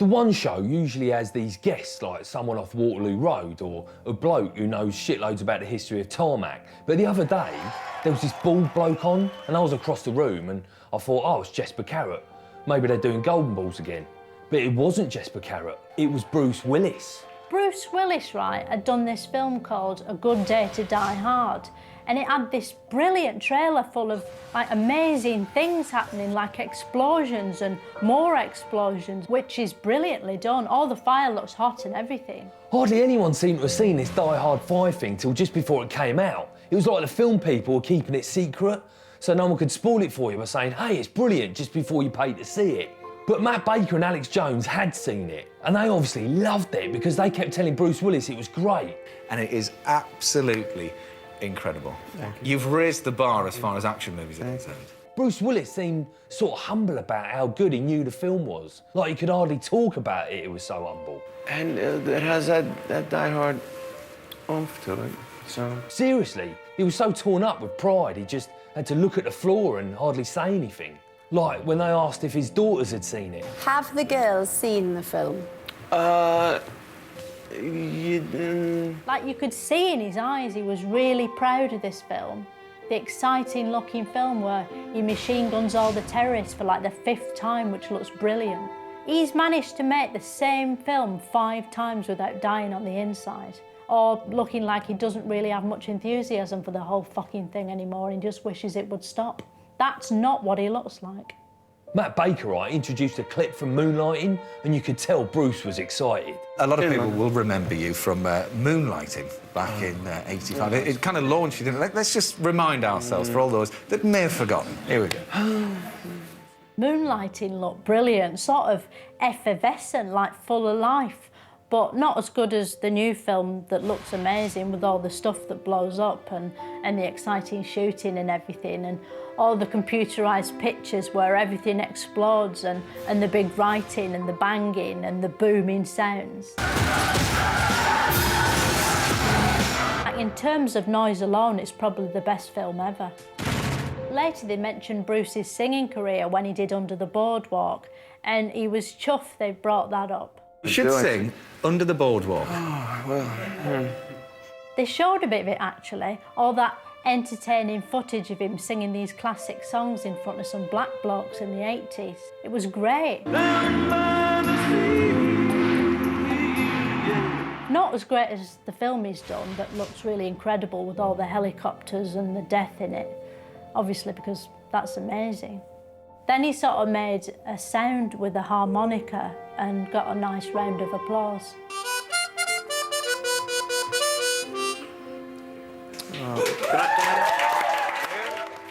The one show usually has these guests, like someone off Waterloo Road or a bloke who knows shitloads about the history of tarmac. But the other day, there was this bald bloke on, and I was across the room, and I thought, oh, it's Jesper Carrot. Maybe they're doing Golden Balls again. But it wasn't Jesper Carrot, it was Bruce Willis. Bruce Willis, right, had done this film called A Good Day to Die Hard, and it had this brilliant trailer full of like amazing things happening, like explosions and more explosions, which is brilliantly done. All the fire looks hot and everything. Hardly anyone seemed to have seen this Die Hard 5 thing till just before it came out. It was like the film people were keeping it secret, so no one could spoil it for you by saying, hey, it's brilliant, just before you pay to see it. But Matt Baker and Alex Jones had seen it, and they obviously loved it because they kept telling Bruce Willis it was great. And it is absolutely incredible. You've raised the bar as far as action movies are concerned. Bruce Willis seemed sort of humble about how good he knew the film was. Like he could hardly talk about it, it was so humble. And it has that Die Hard oomph to it, so... Seriously, he was so torn up with pride, he just had to look at the floor and hardly say anything. Like when they asked if his daughters had seen it. Have the girls seen the film? Like you could see in his eyes, he was really proud of this film. The exciting looking film where he machine guns all the terrorists for like the 5th time, which looks brilliant. He's managed to make the same film 5 times without dying on the inside, or looking like he doesn't really have much enthusiasm for the whole fucking thing anymore and just wishes it would stop. That's not what he looks like. Matt Baker, right, introduced a clip from Moonlighting, and you could tell Bruce was excited. A lot of people will remember you from Moonlighting back in '85. It kind of launched you, didn't it? Let's just remind ourselves, for all those that may have forgotten. Here we go. Moonlighting looked brilliant, sort of effervescent, like full of life, but not as good as the new film that looks amazing with all the stuff that blows up and the exciting shooting and everything, and all the computerised pictures where everything explodes and the big writing and the banging and the booming sounds. In terms of noise alone, it's probably the best film ever. Later they mentioned Bruce's singing career when he did Under the Boardwalk, and he was chuffed they brought that up. You should sing Under the Boardwalk. Oh, well... They showed a bit of it, actually, all that entertaining footage of him singing these classic songs in front of some black blokes in the 80s. It was great. Not as great as the film he's done that looks really incredible with all the helicopters and the death in it, obviously because that's amazing. Then he sort of made a sound with a harmonica and got a nice round of applause.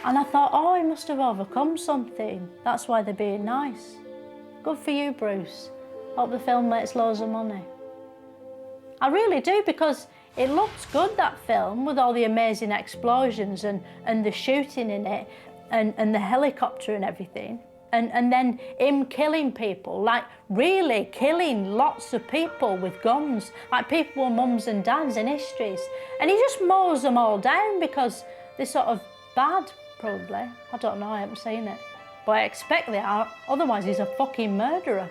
And I thought, oh, he must have overcome something. That's why they're being nice. Good for you, Bruce. Hope the film makes loads of money. I really do, because it looks good, that film, with all the amazing explosions and the shooting in it and the helicopter and everything. And then him killing people, like really killing lots of people with guns, like people were mums and dads in histories. And he just mows them all down because they're sort of bad, probably. I don't know, I haven't seen it. But I expect they are, otherwise he's a fucking murderer.